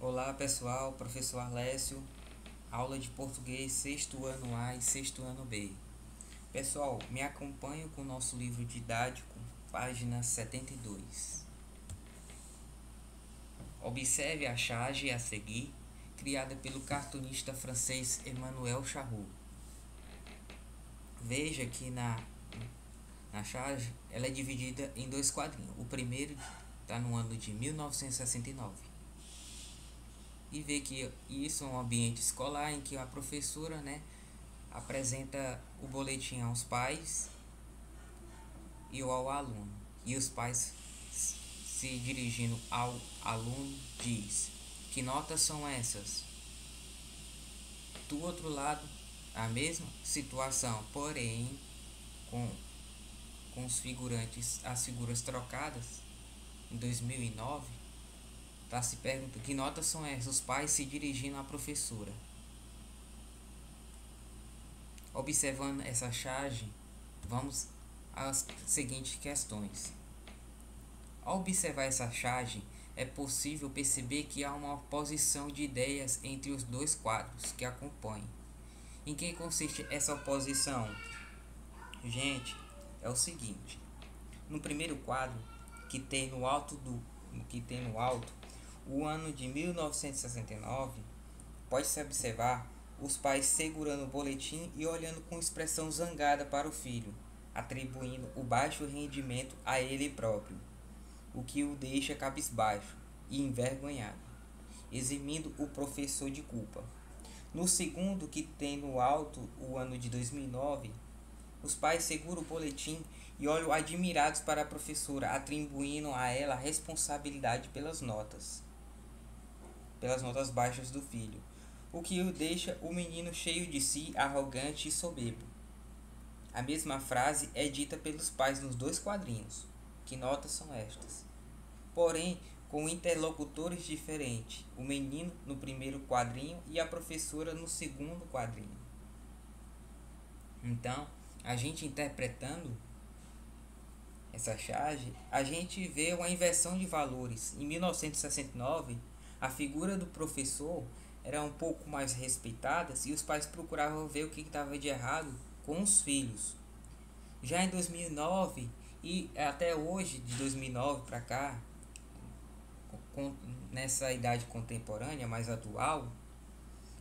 Olá pessoal, professor Arlécio, aula de português sexto ano A e sexto ano B. Pessoal, me acompanhem com o nosso livro didático, página 72. Observe a charge a seguir, criada pelo cartunista francês Emmanuel Charroux. Veja que na charge ela é dividida em dois quadrinhos. O primeiro está no ano de 1969. E ver que isso é um ambiente escolar em que a professora, apresenta o boletim aos pais e ao aluno. E os pais, se dirigindo ao aluno, diz: que notas são essas? Do outro lado, a mesma situação, porém com os figurantes, as figuras trocadas. Em 2009, tá se perguntando que notas são essas, os pais se dirigindo à professora. Observando essa charge, vamos às seguintes questões. Ao observar essa charge, é possível perceber que há uma oposição de ideias entre os dois quadros que acompanham. Em que consiste essa oposição? Gente, é o seguinte: no primeiro quadro, que tem no alto o ano de 1969, pode-se observar os pais segurando o boletim e olhando com expressão zangada para o filho, atribuindo o baixo rendimento a ele próprio, o que o deixa cabisbaixo e envergonhado, eximindo o professor de culpa. No segundo, que tem no alto o ano de 2009, os pais seguram o boletim e olham admirados para a professora, atribuindo a ela a responsabilidade pelas notas baixas do filho, o que o deixa o menino cheio de si, arrogante e soberbo. A mesma frase é dita pelos pais nos dois quadrinhos. Que notas são estas? Porém, com interlocutores diferentes, o menino no primeiro quadrinho e a professora no segundo quadrinho. Então, a gente interpretando essa charge, a gente vê uma inversão de valores. Em 1969, a figura do professor era um pouco mais respeitada e os pais procuravam ver o que estava de errado com os filhos. Já em 2009 e até hoje, de 2009 para cá, nessa idade contemporânea mais atual,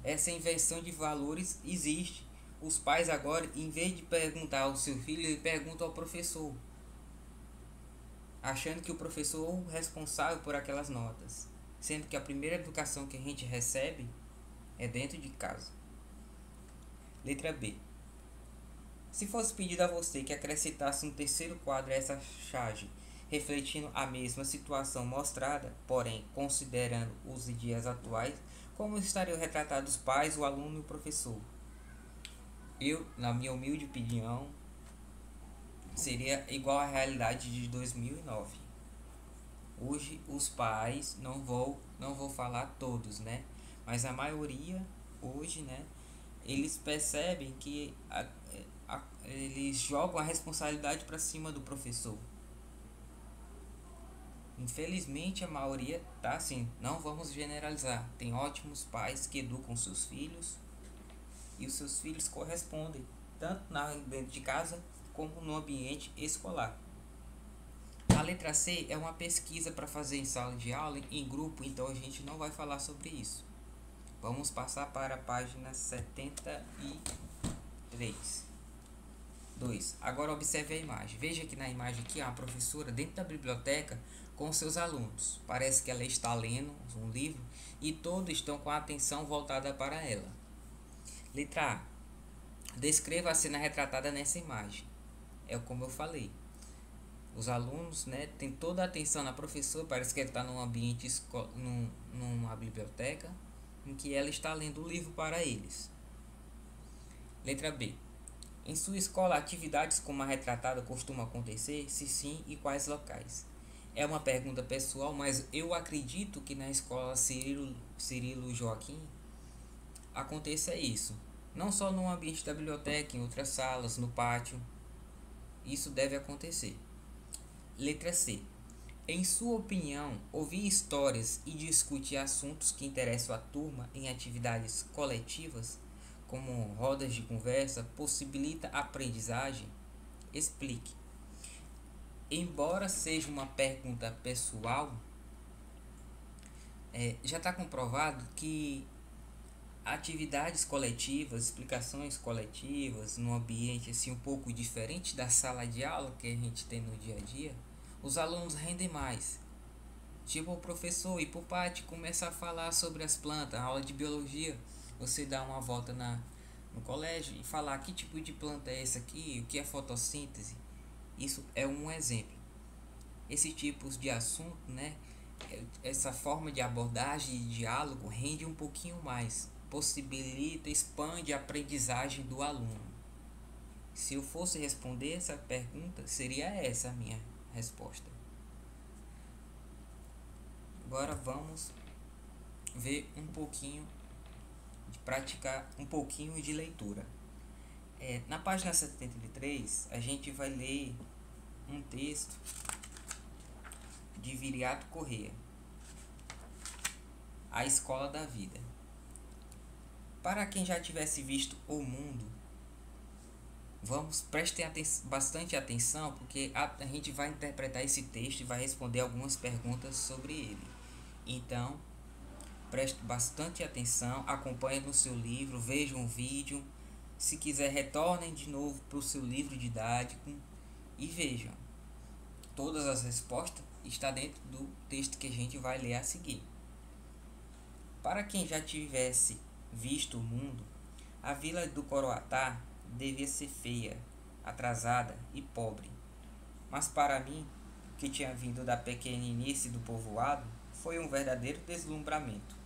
essa inversão de valores existe. Os pais agora, em vez de perguntar ao seu filho, ele pergunta ao professor, achando que o professor é o responsável por aquelas notas, sendo que a primeira educação que a gente recebe é dentro de casa. Letra B. Se fosse pedido a você que acrescentasse um terceiro quadro a essa charge, refletindo a mesma situação mostrada, porém considerando os dias atuais, como estariam retratados os pais, o aluno e o professor? Eu, na minha humilde opinião, seria igual à realidade de 2009. Hoje os pais, não vou falar todos, mas a maioria hoje, eles percebem que eles jogam a responsabilidade para cima do professor. Infelizmente a maioria tá assim, não vamos generalizar. Tem ótimos pais que educam seus filhos e os seus filhos correspondem, tanto dentro de casa como no ambiente escolar. A letra C é uma pesquisa para fazer em sala de aula, em grupo, então a gente não vai falar sobre isso. Vamos passar para a página 73. 2. Agora observe a imagem. Veja que na imagem aqui há uma professora dentro da biblioteca com seus alunos. Parece que ela está lendo um livro e todos estão com a atenção voltada para ela. Letra A. Descreva a cena retratada nessa imagem. É como eu falei. Os alunos, têm toda a atenção na professora, parece que ele está num ambiente, numa biblioteca, em que ela está lendo o livro para eles. Letra B. Em sua escola, atividades como a retratada costumam acontecer? Se sim, e quais locais? É uma pergunta pessoal, mas eu acredito que na escola Cirilo Joaquim aconteça isso. Não só no ambiente da biblioteca, em outras salas, no pátio. Isso deve acontecer. Letra C. Em sua opinião, ouvir histórias e discutir assuntos que interessam a turma em atividades coletivas, como rodas de conversa, possibilita a aprendizagem? Explique. Embora seja uma pergunta pessoal, já está comprovado que atividades coletivas, explicações coletivas, num ambiente assim um pouco diferente da sala de aula que a gente tem no dia a dia, os alunos rendem mais. Tipo o professor ir pro pátio começar a falar sobre as plantas, a aula de biologia, você dá uma volta no colégio e falar que tipo de planta é essa aqui, o que é fotossíntese. Isso é um exemplo. Esse tipo de assunto, né? Essa forma de abordagem e diálogo rende um pouquinho mais, possibilita, expande a aprendizagem do aluno. Se eu fosse responder essa pergunta, seria essa a minha resposta. Agora vamos ver um pouquinho de praticar um pouquinho de leitura. Na página 73, a gente vai ler um texto de Viriato Corrêa, A Escola da Vida. Para quem já tivesse visto O Mundo, prestem bastante atenção, porque a gente vai interpretar esse texto e vai responder algumas perguntas sobre ele. Então, preste bastante atenção, acompanhe no seu livro, veja um vídeo. Se quiser, retornem de novo para o seu livro didático e vejam. Todas as respostas estão dentro do texto que a gente vai ler a seguir. Para quem já tivesse visto o mundo, a vila do Coroatá devia ser feia, atrasada e pobre. Mas para mim, que tinha vindo da pequeninice do povoado, foi um verdadeiro deslumbramento.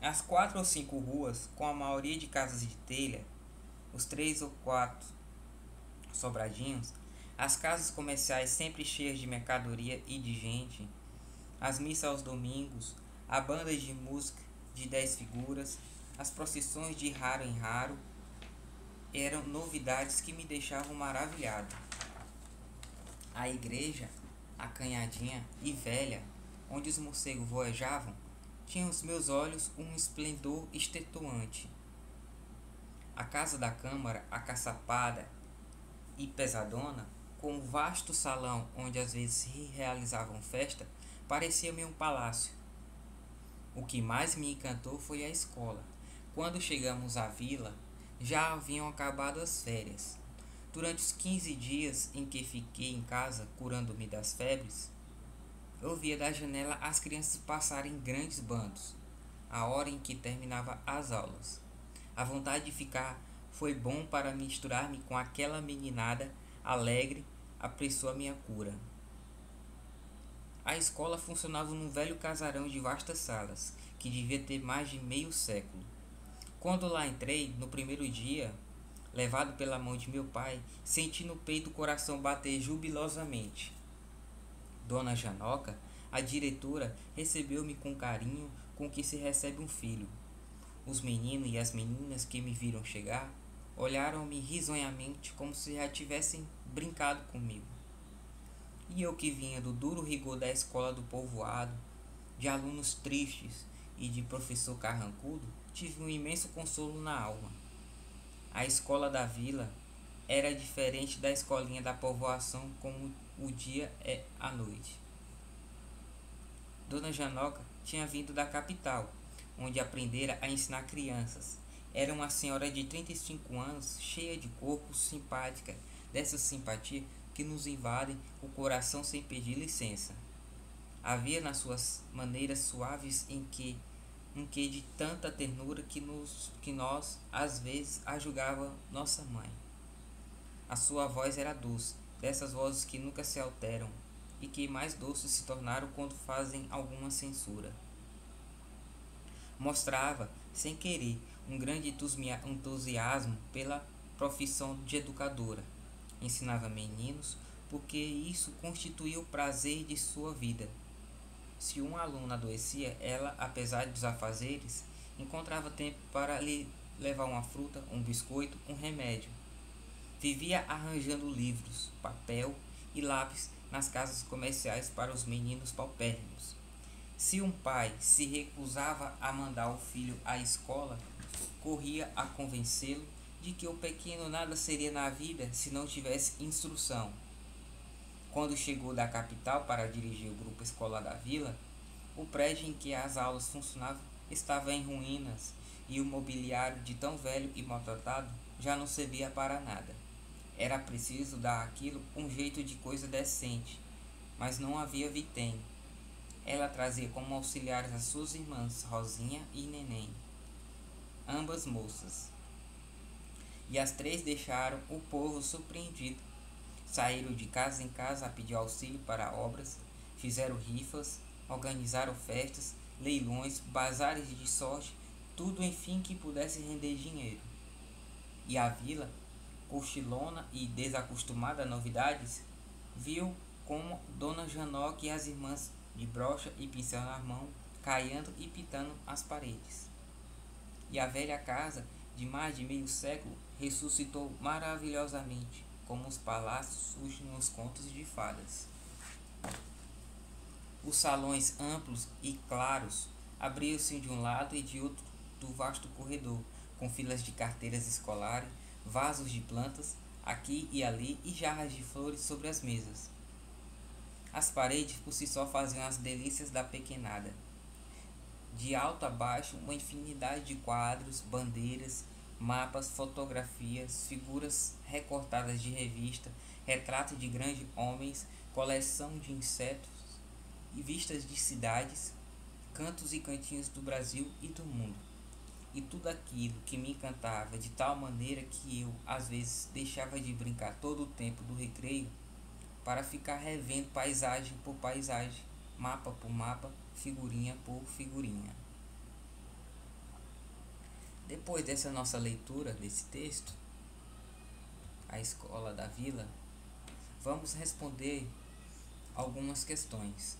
As 4 ou 5 ruas, com a maioria de casas de telha, os 3 ou 4 sobradinhos, as casas comerciais sempre cheias de mercadoria e de gente, as missas aos domingos, a banda de música de 10 figuras, as procissões de raro em raro, eram novidades que me deixavam maravilhado. A igreja, acanhadinha e velha, onde os morcegos voajavam, tinha aos meus olhos um esplendor extenuante. A casa da câmara, acaçapada e pesadona, com um vasto salão onde às vezes se realizavam festa, parecia-me um palácio. O que mais me encantou foi a escola. Quando chegamos à vila, já haviam acabado as férias. Durante os 15 dias em que fiquei em casa curando-me das febres, eu via da janela as crianças passarem em grandes bandos, a hora em que terminava as aulas. A vontade de ficar foi bom para misturar-me com aquela meninada alegre, apressou a minha cura. A escola funcionava num velho casarão de vastas salas, que devia ter mais de meio século. Quando lá entrei, no primeiro dia, levado pela mão de meu pai, senti no peito o coração bater jubilosamente. Dona Janoca, a diretora, recebeu-me com carinho com que se recebe um filho. Os meninos e as meninas que me viram chegar, olharam-me risonhamente como se já tivessem brincado comigo. E eu que vinha do duro rigor da escola do povoado, de alunos tristes e de professor carrancudo, tive um imenso consolo na alma. A escola da vila era diferente da escolinha da povoação, como o dia é à noite. Dona Janoca tinha vindo da capital, onde aprendera a ensinar crianças. Era uma senhora de 35 anos, cheia de corpo, simpática, dessa simpatia que nos invade o coração sem pedir licença. Havia nas suas maneiras suaves em que um quê de tanta ternura que nós, às vezes, a julgava nossa mãe. A sua voz era doce, dessas vozes que nunca se alteram e que mais doces se tornaram quando fazem alguma censura. Mostrava, sem querer, um grande entusiasmo pela profissão de educadora. Ensinava meninos porque isso constituía o prazer de sua vida. Se um aluno adoecia, ela, apesar dos afazeres, encontrava tempo para lhe levar uma fruta, um biscoito, um remédio. Vivia arranjando livros, papel e lápis nas casas comerciais para os meninos paupérrimos. Se um pai se recusava a mandar o filho à escola, corria a convencê-lo de que o pequeno nada seria na vida se não tivesse instrução. Quando chegou da capital para dirigir o grupo escolar da vila, o prédio em que as aulas funcionavam estava em ruínas e o mobiliário, de tão velho e maltratado, já não servia para nada. Era preciso dar àquilo um jeito de coisa decente, mas não havia vitém. Ela trazia como auxiliares as suas irmãs, Rosinha e Neném, ambas moças. E as três deixaram o povo surpreendido. Saíram de casa em casa a pedir auxílio para obras, fizeram rifas, organizaram festas, leilões, bazares de sorte, tudo enfim que pudesse render dinheiro. E a vila, cochilona e desacostumada a novidades, viu como Dona Janoca e as irmãs, de brocha e pincel na mão, caiando e pintando as paredes. E a velha casa, de mais de meio século, ressuscitou maravilhosamente, como os palácios surgem nos contos de fadas. Os salões amplos e claros abriam-se de um lado e de outro do vasto corredor, com filas de carteiras escolares, vasos de plantas, aqui e ali, e jarras de flores sobre as mesas. As paredes por si só faziam as delícias da pequenada. De alto a baixo, uma infinidade de quadros, bandeiras, mapas, fotografias, figuras recortadas de revista, retrato de grandes homens, coleção de insetos e vistas de cidades, cantos e cantinhos do Brasil e do mundo. E tudo aquilo que me encantava de tal maneira que eu, às vezes, deixava de brincar todo o tempo do recreio para ficar revendo paisagem por paisagem, mapa por mapa, figurinha por figurinha. Depois dessa nossa leitura desse texto, A Escola da Vila, vamos responder algumas questões.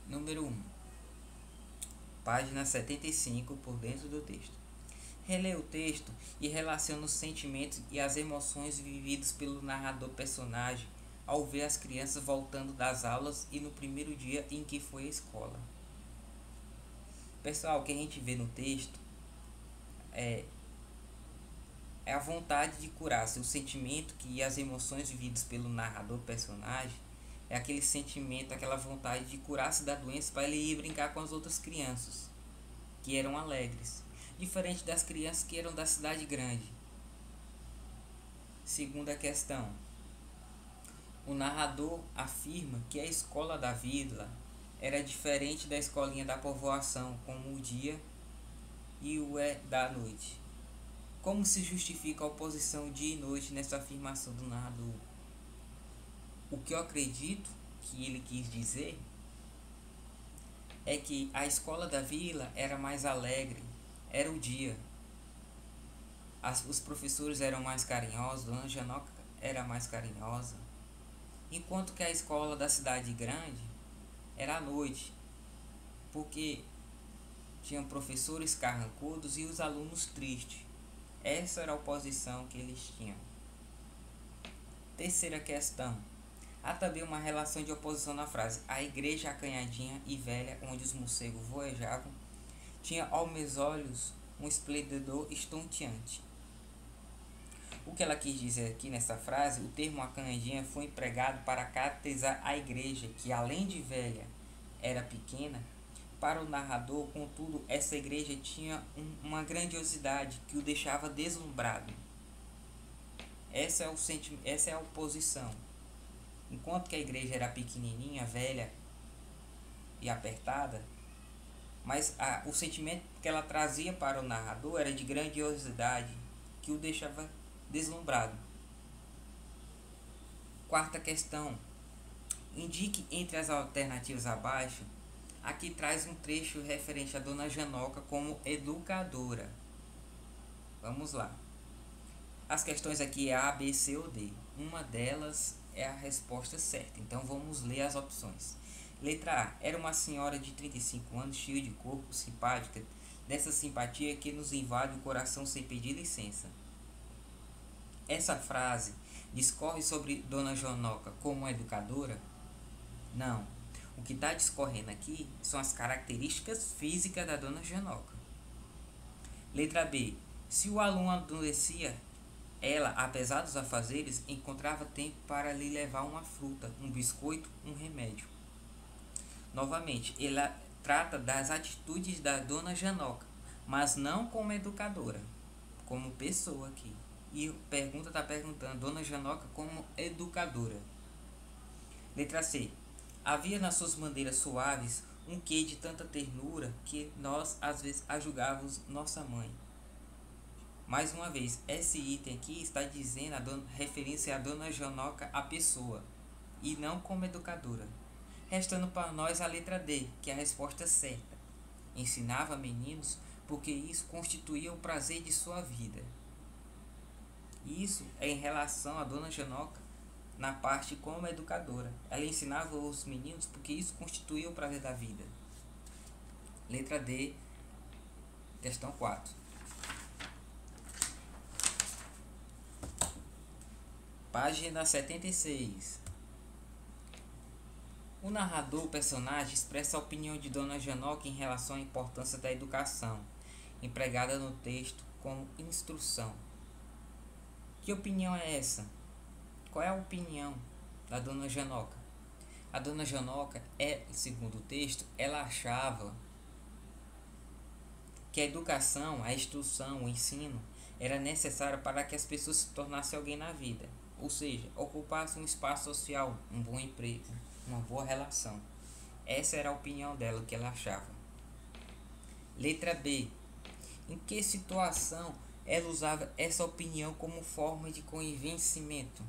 Número 1. Página 75, por dentro do texto. Releia o texto e relaciona os sentimentos e as emoções vividos pelo narrador personagem ao ver as crianças voltando das aulas e no primeiro dia em que foi à escola. Pessoal, o que a gente vê no texto é a vontade de curar-se, o sentimento e as emoções vividas pelo narrador personagem é aquele sentimento, aquela vontade de curar-se da doença para ele ir brincar com as outras crianças, que eram alegres, diferente das crianças que eram da cidade grande. Segunda questão. O narrador afirma que a escola da vila era diferente da escolinha da povoação, como o dia e o é da noite. Como se justifica a oposição dia e noite nessa afirmação do narrador? O que eu acredito que ele quis dizer é que a escola da vila era mais alegre, era o dia. Os professores eram mais carinhosos, Dona Janoca era mais carinhosa, enquanto que a escola da cidade grande era à noite, porque tinham professores carrancudos e os alunos tristes. Essa era a oposição que eles tinham. Terceira questão. Há também uma relação de oposição na frase: a igreja acanhadinha e velha, onde os morcegos voejavam, tinha aos meus olhos um esplendor estonteante. O que ela quis dizer aqui nessa frase, o termo acanhadinha foi empregado para caracterizar a igreja, que além de velha, era pequena. Para o narrador, contudo, essa igreja tinha uma grandiosidade que o deixava deslumbrado. Essa é a oposição. Enquanto que a igreja era pequenininha, velha e apertada, mas o sentimento que ela trazia para o narrador era de grandiosidade, que o deixava deslumbrado. Quarta questão. Indique entre as alternativas abaixo. Aqui traz um trecho referente a Dona Janoca como educadora. Vamos lá. As questões aqui é A, B, C ou D. Uma delas é a resposta certa. Então vamos ler as opções. Letra A. Era uma senhora de 35 anos, cheia de corpo, simpática. Dessa simpatia que nos invade o coração sem pedir licença. Essa frase Discorre sobre Dona Jonoca como educadora? Não. O que está discorrendo aqui são as características físicas da Dona Jonoca. Letra B. Se o aluno adoecia, ela, apesar dos afazeres, encontrava tempo para lhe levar uma fruta, um biscoito, um remédio. Novamente, ela trata das atitudes da Dona Jonoca, mas não como educadora, como pessoa aqui. E pergunta está perguntando Dona Jonoca como educadora. Letra C. Havia nas suas maneiras suaves um quê de tanta ternura que nós às vezes a julgávamos nossa mãe. Mais uma vez, esse item aqui está dizendo referência a Dona Jonoca, a pessoa, e não como educadora. Restando para nós a letra D, que é a resposta certa. Ensinava meninos porque isso constituía o prazer de sua vida. Isso é em relação a Dona Jonoca na parte como educadora. Ela ensinava os meninos porque isso constituía o prazer da vida. Letra D, questão 4. Página 76. O narrador, o personagem, expressa a opinião de Dona Jonoca em relação à importância da educação, empregada no texto como instrução. Que opinião é essa? Qual é a opinião da Dona Jonoca? A Dona Jonoca, segundo o texto, ela achava que a educação, a instrução, o ensino era necessário para que as pessoas se tornassem alguém na vida, ou seja, ocupassem um espaço social, um bom emprego, uma boa relação. Essa era a opinião dela, o que ela achava. Letra B. Em que situação ela usava essa opinião como forma de convencimento?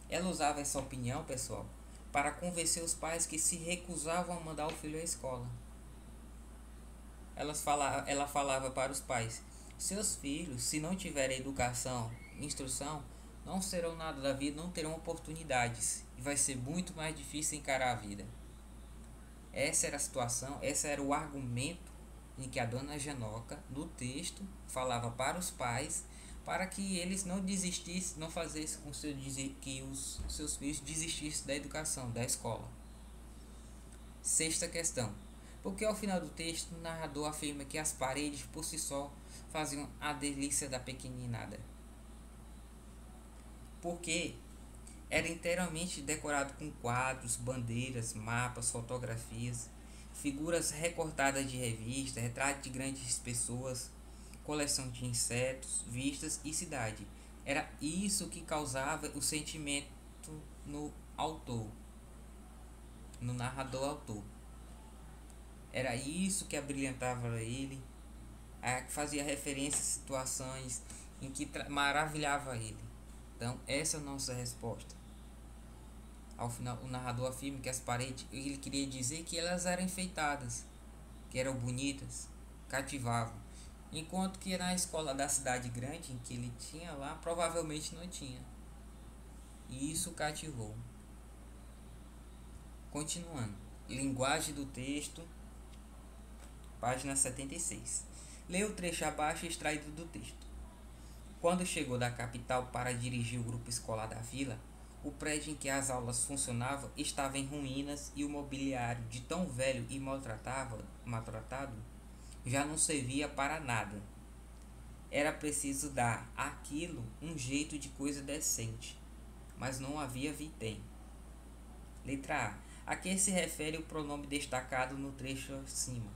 Ela usava essa opinião, pessoal, para convencer os pais que se recusavam a mandar o filho à escola. Ela falava para os pais: seus filhos, se não tiverem educação, instrução, não serão nada da vida, não terão oportunidades e vai ser muito mais difícil encarar a vida. Essa era a situação, esse era o argumento em que a Dona Jonoca, no texto, falava para os pais para que eles não desistissem, não fazessem com que os seus filhos desistissem da educação, da escola. Sexta questão. Porque ao final do texto o narrador afirma que as paredes por si só faziam a delícia da pequeninada. Porque era inteiramente decorado com quadros, bandeiras, mapas, fotografias, figuras recortadas de revista, retratos de grandes pessoas, coleção de insetos, vistas e cidade. Era isso que causava o sentimento no autor, no narrador autor. Era isso que abrilhantava ele, que fazia referência a situações em que maravilhava ele. Então, essa é a nossa resposta. Ao final, o narrador afirma que as paredes, ele queria dizer que elas eram enfeitadas, que eram bonitas, cativavam. Enquanto que na escola da cidade grande, em que ele tinha lá, provavelmente não tinha. E isso cativou. Continuando. Linguagem do texto. Página 76. Leia o trecho abaixo extraído do texto. Quando chegou da capital para dirigir o grupo escolar da vila, o prédio em que as aulas funcionavam estava em ruínas e o mobiliário, de tão velho e maltratado, já não servia para nada. Era preciso dar àquilo um jeito de coisa decente, mas não havia vitém. Letra A. A que se refere o pronome destacado no trecho acima?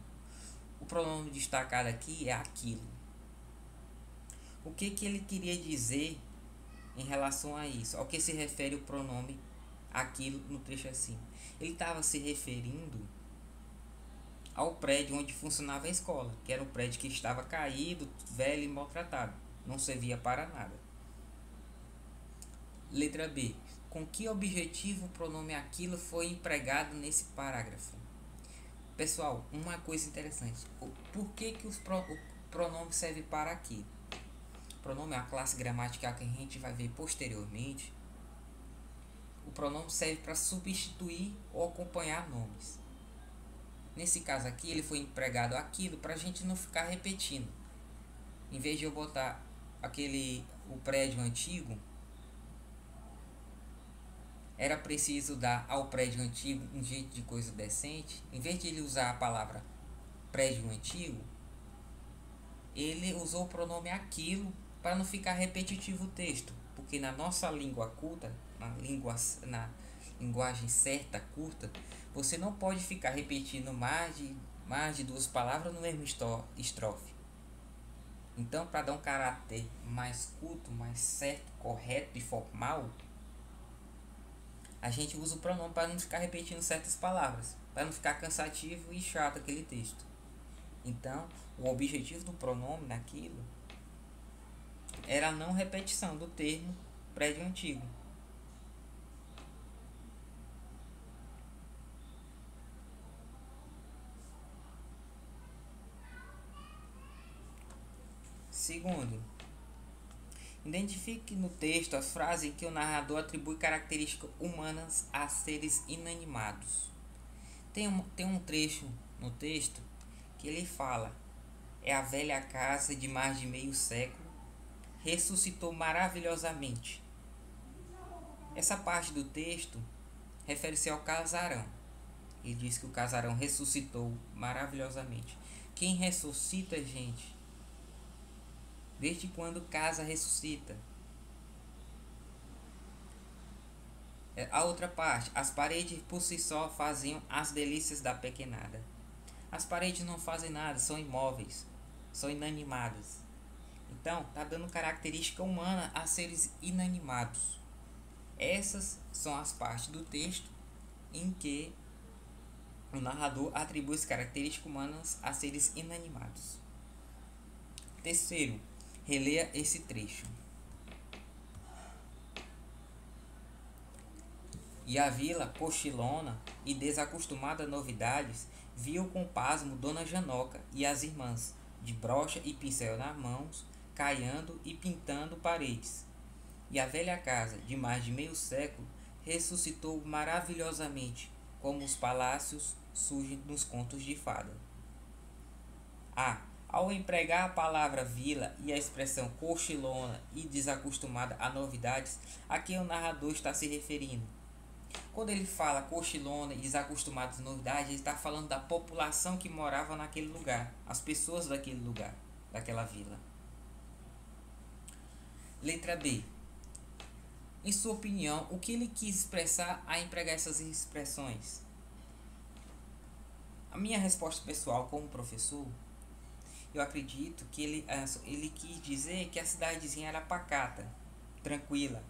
O pronome destacado aqui é aquilo. O que ele queria dizer em relação a isso? Ao que se refere o pronome aquilo no trecho acima? Ele estava se referindo ao prédio onde funcionava a escola, que era um prédio que estava caído, velho e maltratado. Não servia para nada. Letra B. Com que objetivo o pronome aquilo foi empregado nesse parágrafo? Pessoal, uma coisa interessante. Por que o pronome serve para aqui? O pronome é uma classe gramatical que a gente vai ver posteriormente. O pronome serve para substituir ou acompanhar nomes. Nesse caso aqui, ele foi empregado aquilo para a gente não ficar repetindo. Em vez de eu botar o prédio antigo, era preciso dar ao prédio antigo um jeito de coisa decente. Em vez de ele usar a palavra prédio antigo, ele usou o pronome aquilo para não ficar repetitivo o texto, porque na nossa língua culta, na linguagem certa, curta, você não pode ficar repetindo mais de duas palavras no mesmo estrofe. Então, para dar um caráter mais culto, mais certo, correto e formal, a gente usa o pronome para não ficar repetindo certas palavras, para não ficar cansativo e chato aquele texto. Então, o objetivo do pronome naquilo era a não repetição do termo prédio antigo. Segundo, identifique no texto as frases em que o narrador atribui características humanas a seres inanimados. Tem um trecho no texto que ele fala: é a velha casa de mais de meio século, ressuscitou maravilhosamente. Essa parte do texto refere-se ao casarão. Ele diz que o casarão ressuscitou maravilhosamente. Quem ressuscita, gente? Desde quando casa ressuscita? A outra parte, as paredes por si só faziam as delícias da pequenada. As paredes não fazem nada, são imóveis, são inanimadas. Então, está dando característica humana a seres inanimados. Essas são as partes do texto em que o narrador atribui as características humanas a seres inanimados. Terceiro, releia esse trecho. E a vila, cochilona e desacostumada a novidades, viu com pasmo Dona Janoca e as irmãs, de brocha e pincel nas mãos, caiando e pintando paredes. E a velha casa, de mais de meio século, ressuscitou maravilhosamente, como os palácios surgem nos contos de fada. Ao empregar a palavra vila e a expressão cochilona e desacostumada a novidades, a quem o narrador está se referindo? Quando ele fala cochilona e desacostumada a novidades, ele está falando da população que morava naquele lugar, as pessoas daquele lugar, daquela vila. Letra B. Em sua opinião, o que ele quis expressar a empregar essas expressões? A minha resposta pessoal como professor, eu acredito que ele quis dizer que a cidadezinha era pacata, tranquila.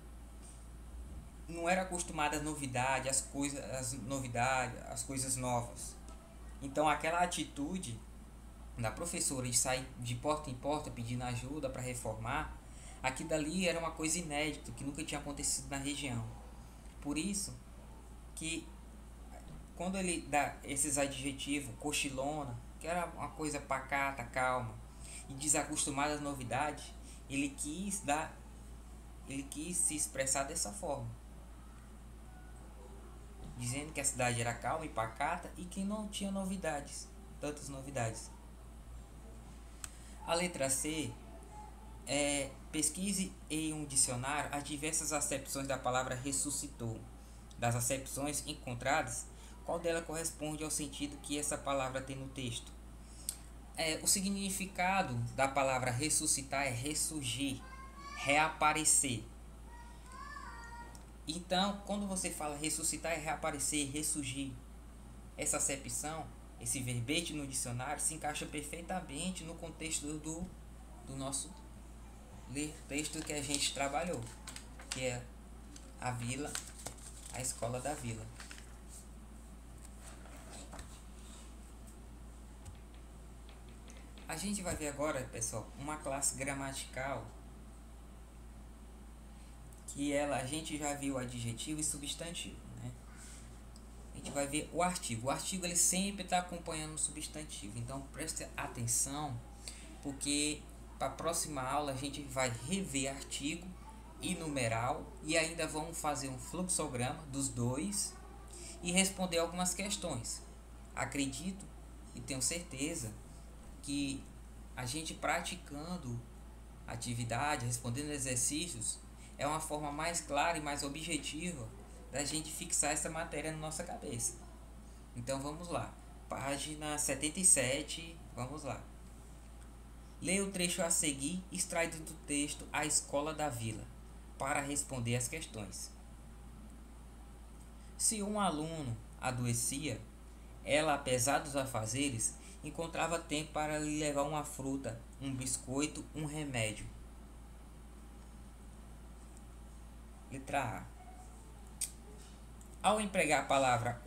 Não era acostumada às novidades, as coisas novas. Então aquela atitude da professora de sair de porta em porta pedindo ajuda para reformar, aquilo dali era uma coisa inédita, que nunca tinha acontecido na região. Por isso que quando ele dá esses adjetivos, cochilona, que era uma coisa pacata, calma, e desacostumada às novidades, ele quis se expressar dessa forma, dizendo que a cidade era calma e pacata e que não tinha tantas novidades. A letra C é: pesquise em um dicionário as diversas acepções da palavra ressuscitou. Das acepções encontradas, qual dela corresponde ao sentido que essa palavra tem no texto? O significado da palavra ressuscitar é ressurgir, reaparecer. Então, quando você fala ressuscitar é reaparecer, ressurgir. Essa acepção, esse verbete no dicionário se encaixa perfeitamente no contexto do nosso texto que a gente trabalhou, que é a vila, a escola da vila. A gente vai ver agora, pessoal, uma classe gramatical que a gente já viu adjetivo e substantivo, né? A gente vai ver o artigo. O artigo ele sempre está acompanhando o substantivo. Então preste atenção, porque para a próxima aula a gente vai rever artigo e numeral e ainda vamos fazer um fluxograma dos dois e responder algumas questões. Acredito e tenho certeza que a gente praticando atividade, respondendo exercícios, é uma forma mais clara e mais objetiva da gente fixar essa matéria na nossa cabeça. Então vamos lá. Página 77, vamos lá. Leia o trecho a seguir, extraído do texto A Escola da Vila, para responder as questões. Se um aluno adoecia, ela, apesar dos afazeres, encontrava tempo para lhe levar uma fruta, um biscoito, um remédio. Letra A. Ao empregar a palavra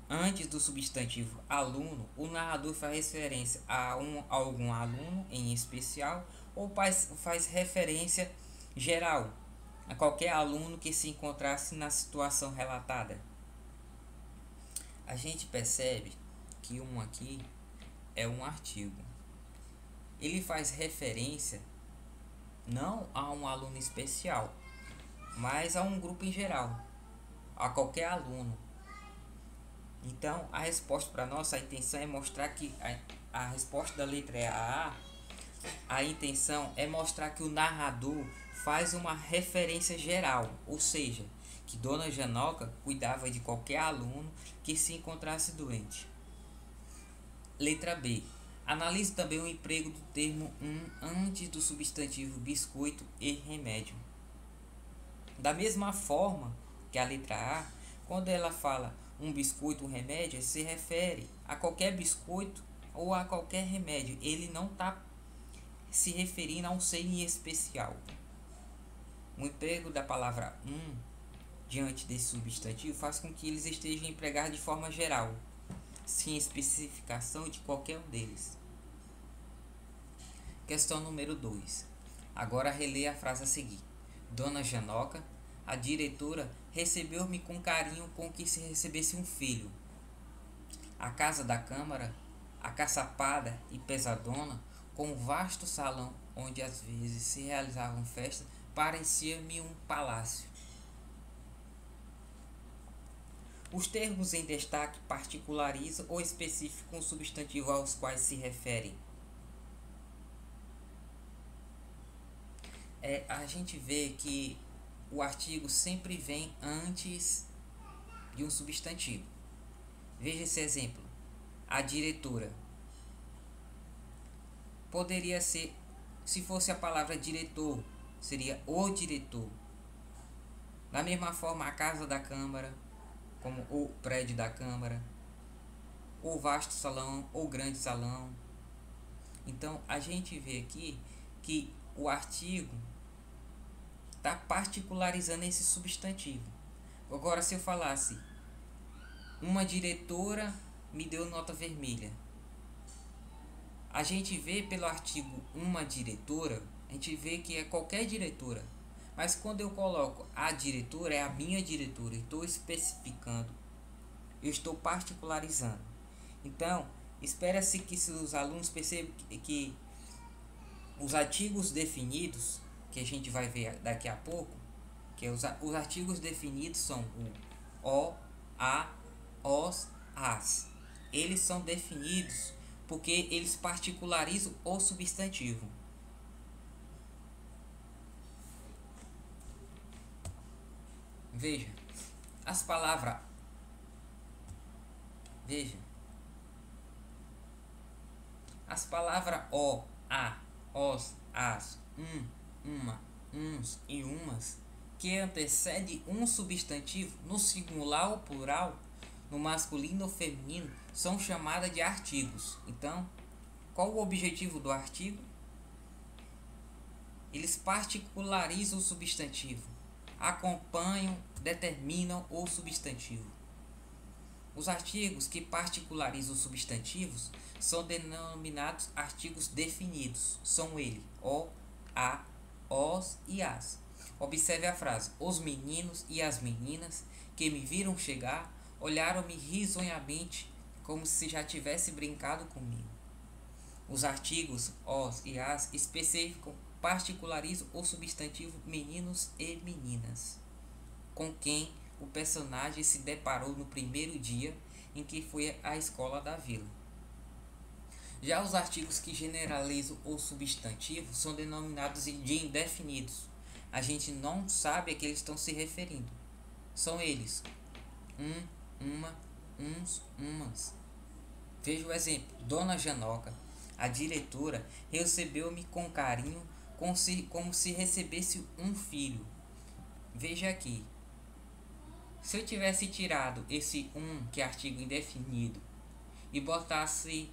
antes do substantivo aluno, o narrador faz referência a algum aluno em especial ou faz referência geral a qualquer aluno que se encontrasse na situação relatada. A gente percebe que aqui é um artigo. Ele faz referência não a um aluno especial, mas a um grupo em geral, a qualquer aluno. Então, a resposta para nós, a intenção é mostrar que a resposta da letra a intenção é mostrar que o narrador faz uma referência geral, ou seja, que Dona Janoca cuidava de qualquer aluno que se encontrasse doente. Letra B. Analise também o emprego do termo antes do substantivo biscoito e remédio. Da mesma forma que a letra A, quando ela fala um biscoito, um remédio, se refere a qualquer biscoito ou a qualquer remédio. Ele não está se referindo a um ser em especial. O emprego da palavra diante desse substantivo faz com que eles estejam empregados de forma geral, sem especificação de qualquer um deles. Questão número 2. Agora releia a frase a seguir. Dona Janoca, a diretora, recebeu-me com carinho com que se recebesse um filho. A casa da câmara, acaçapada e pesadona, com um vasto salão onde às vezes se realizavam festas, parecia-me um palácio. Os termos em destaque particularizam ou especificam o substantivo aos quais se referem. A gente vê que o artigo sempre vem antes de um substantivo. Veja esse exemplo. A diretora. Poderia ser, se fosse a palavra diretor, seria o diretor. Da mesma forma, a casa da câmara, como o prédio da câmara, o vasto salão, ou grande salão. Então, a gente vê aqui que o artigo está particularizando esse substantivo. Agora, se eu falasse uma diretora me deu nota vermelha, a gente vê pelo artigo uma diretora, a gente vê que é qualquer diretora. Mas quando eu coloco a diretora, é a minha diretora, eu estou especificando, eu estou particularizando. Então, espera-se que os alunos percebam que os artigos definidos, que a gente vai ver daqui a pouco, que os artigos definidos são o, a, os, as. Eles são definidos porque eles particularizam o substantivo. Veja, as palavras. Veja, as palavras o, a, os, as, uma, uns e umas, que antecede um substantivo no singular ou plural, no masculino ou feminino, são chamadas de artigos. Então, qual o objetivo do artigo? Eles particularizam o substantivo, acompanham, determinam o substantivo. Os artigos que particularizam os substantivos são denominados artigos definidos. São eles o, a, os e as. Observe a frase. Os meninos e as meninas que me viram chegar olharam-me risonhamente como se já tivesse brincado comigo. Os artigos os e as especificam, particularizam o substantivo meninos e meninas, com quem o personagem se deparou no primeiro dia em que foi à escola da vila. Já os artigos que generalizam o substantivo são denominados de indefinidos. A gente não sabe a que eles estão se referindo. são eles: uma, uns, umas. Veja o exemplo. Dona Janoca, a diretora, recebeu-me com carinho, como se recebesse um filho. Veja aqui. Se eu tivesse tirado esse que é artigo indefinido, e botasse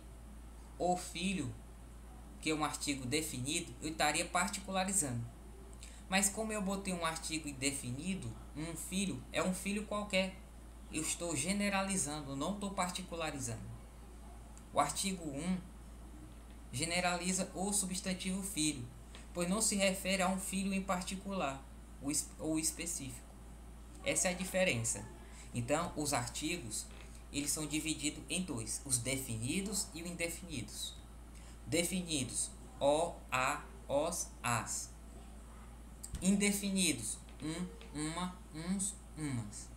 o filho, que é um artigo definido, eu estaria particularizando. Mas como eu botei um artigo indefinido, um filho é um filho qualquer. Eu estou generalizando, não estou particularizando. O artigo 1 generaliza o substantivo filho, pois não se refere a um filho em particular ou específico. Essa é a diferença. Então, os artigos, eles são divididos em dois: os definidos e os indefinidos. Definidos: o, a, os, as. Indefinidos: uma, uns, umas.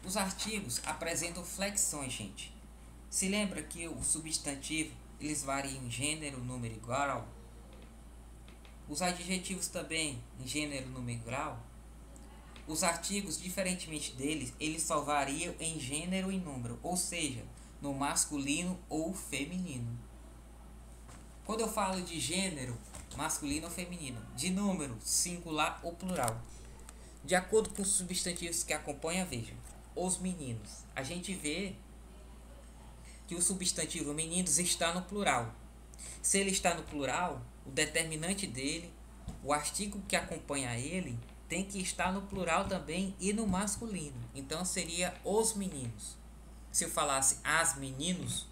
Os artigos apresentam flexões, gente. Se lembra que o substantivo, eles variam em gênero, número e grau? Os adjetivos também em gênero, número e grau? Os artigos, diferentemente deles, eles só variam em gênero e número, ou seja, no masculino ou feminino. Quando eu falo de gênero, masculino ou feminino, de número, singular ou plural. De acordo com os substantivos que acompanham, veja, os meninos. A gente vê que o substantivo meninos está no plural. Se ele está no plural, o determinante dele, o artigo que acompanha ele, tem que estar no plural também e no masculino. Então seria os meninos. Se eu falasse as meninos,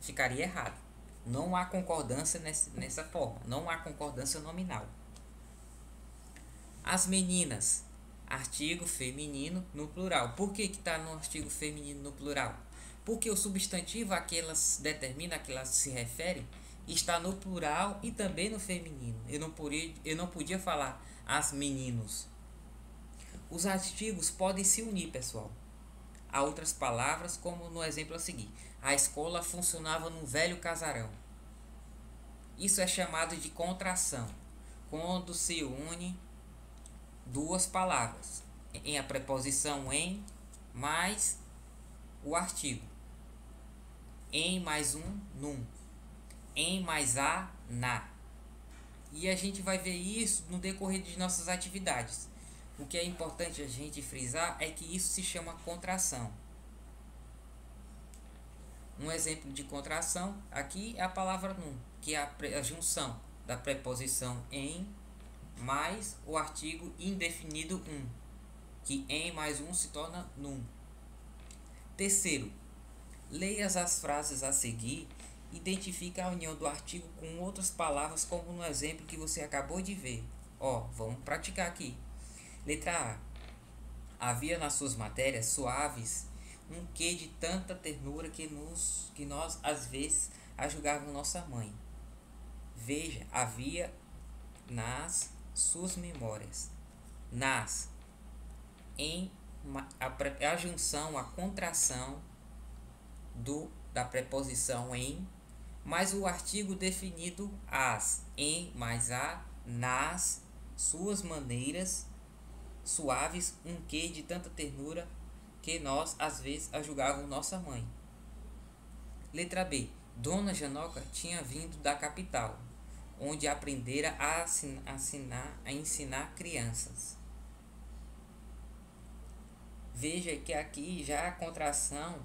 ficaria errado. Não há concordância nessa forma. Não há concordância nominal. As meninas, artigo feminino no plural. Por que está no artigo feminino no plural? Porque o substantivo a que elas determina, a que elas se referem, está no plural e também no feminino. Eu não podia falar as meninos. Os artigos podem se unir, pessoal, a outras palavras, como no exemplo a seguir. A escola funcionava num velho casarão. Isso é chamado de contração, quando se une duas palavras em a preposição em mais o artigo. Em mais um, num. Em mais a, na. E a gente vai ver isso no decorrer de nossas atividades. O que é importante a gente frisar é que isso se chama contração. Um exemplo de contração aqui é a palavra num, que é a junção da preposição em mais o artigo indefinido um, que em mais um se torna num. Terceiro, leia as frases a seguir, identifique a união do artigo com outras palavras, como no exemplo que você acabou de ver. Vamos praticar aqui. Letra A. Havia nas suas matérias suaves um quê de tanta ternura que nós às vezes a julgávamos nossa mãe. Veja, havia nas suas memórias. Nas, em, a junção, a contração da preposição em, mais o artigo definido as, em mais a, nas suas maneiras suaves, um quê de tanta ternura que nós às vezes a julgávamos nossa mãe. Letra B. Dona Janoca tinha vindo da capital, onde aprendera a ensinar crianças. Veja que aqui já a contração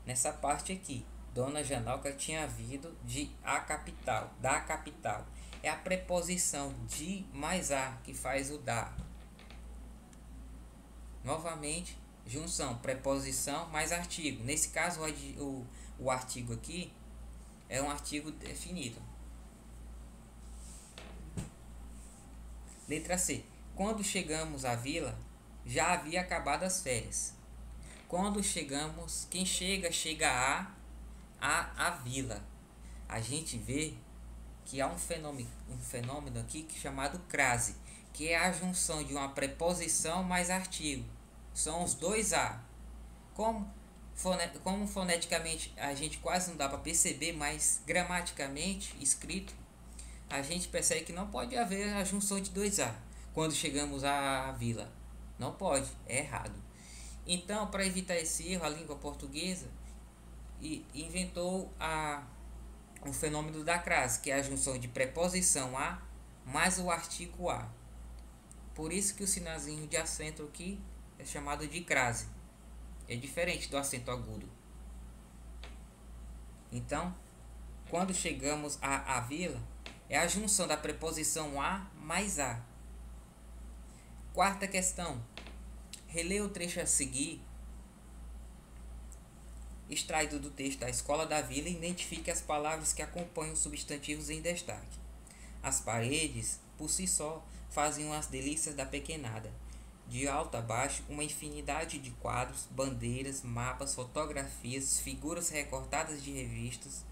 nessa parte aqui. Dona Janoca tinha vindo da capital. É a preposição de mais a que faz o da. Novamente, junção, preposição mais artigo. Nesse caso, o artigo aqui é um artigo definido. Letra C. Quando chegamos à vila, já havia acabado as férias. Quando chegamos, quem chega a vila. A gente vê que há um fenômeno aqui chamado crase, que é a junção de uma preposição mais artigo. São os dois a. Como Como foneticamente a gente quase não dá para perceber, mas gramaticamente escrito, a gente percebe que não pode haver a junção de dois A quando chegamos à vila. Não pode, é errado. Então, para evitar esse erro, a língua portuguesa inventou o fenômeno da crase, que é a junção de preposição a mais o artigo a. Por isso que o sinalzinho de acento aqui é chamado de crase. É diferente do acento agudo. Então, quando chegamos à vila, é a junção da preposição a mais a. Quarta questão. Releia o trecho a seguir, extraído do texto da Escola da Vila, e identifique as palavras que acompanham os substantivos em destaque. As paredes, por si só, faziam as delícias da pequenada. De alto a baixo, uma infinidade de quadros, bandeiras, mapas, fotografias, figuras recortadas de revistas,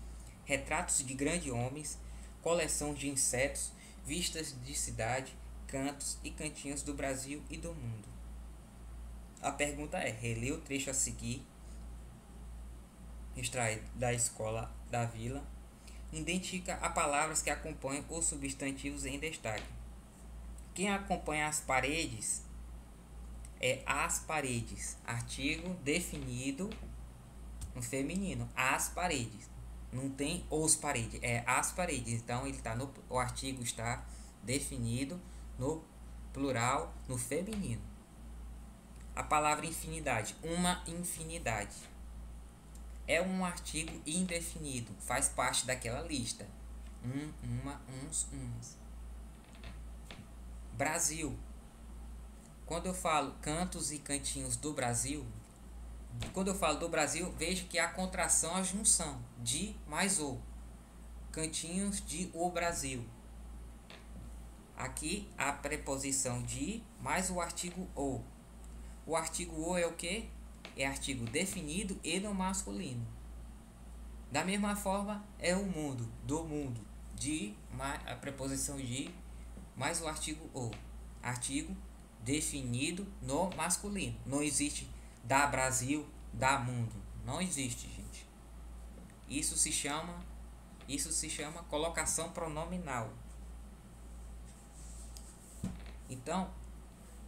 retratos de grandes homens, coleções de insetos, vistas de cidade, cantos e cantinhos do Brasil e do mundo. A pergunta é: relê o trecho a seguir, extraído da Escola da Vila, identifica as palavras que acompanham os substantivos em destaque. Quem acompanha as paredes é as paredes, artigo definido no feminino, as paredes. Não tem os paredes, é as paredes. Então o artigo está definido no plural, no feminino. A palavra infinidade, uma infinidade, é um artigo indefinido, faz parte daquela lista. Uma, uns, umas. Brasil. Quando eu falo cantos e cantinhos do Brasil, quando eu falo do Brasil, vejo que a contração, a junção de mais o. Cantinhos de o Brasil. Aqui a preposição de mais o artigo o. O artigo o é o que? É artigo definido e no masculino. Da mesma forma é o mundo, do mundo, de a preposição de mais o artigo o. Artigo definido no masculino. Não existe da Brasil, da mundo. Não existe, gente. Isso se chama colocação pronominal. Então,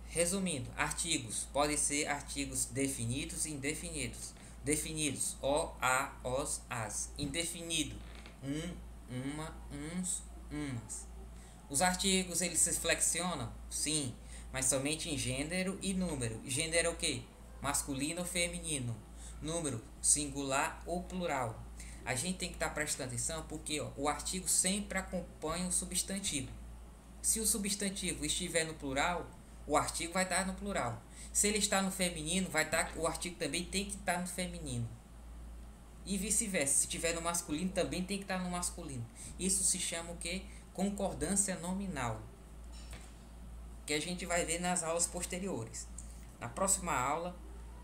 resumindo, artigos podem ser artigos definidos e indefinidos. Definidos: o, a, os, as. Indefinido: uma, uns, umas. Os artigos, eles se flexionam? Sim, mas somente em gênero e número. Gênero é o quê? Masculino ou feminino. Número: singular ou plural. A gente tem que estar prestando atenção porque o artigo sempre acompanha o substantivo. Se o substantivo estiver no plural, o artigo vai estar no plural. Se ele está no feminino, o artigo também tem que estar no feminino. E vice-versa. Se estiver no masculino, também tem que estar no masculino. Isso se chama o quê? Concordância nominal, que a gente vai ver nas aulas posteriores. Na próxima aula,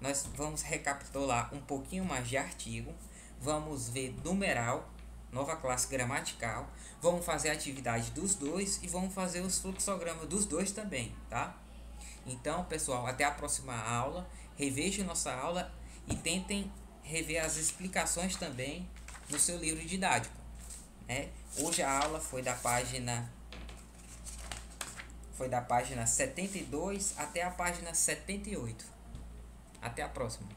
nós vamos recapitular um pouquinho mais de artigo, vamos ver numeral, nova classe gramatical, vamos fazer a atividade dos dois e vamos fazer os fluxogramas dos dois também, tá? Então, pessoal, até a próxima aula. Revejam nossa aula e tentem rever as explicações também no seu livro didático, né? Hoje a aula foi da página 72 até a página 78. Até a próxima.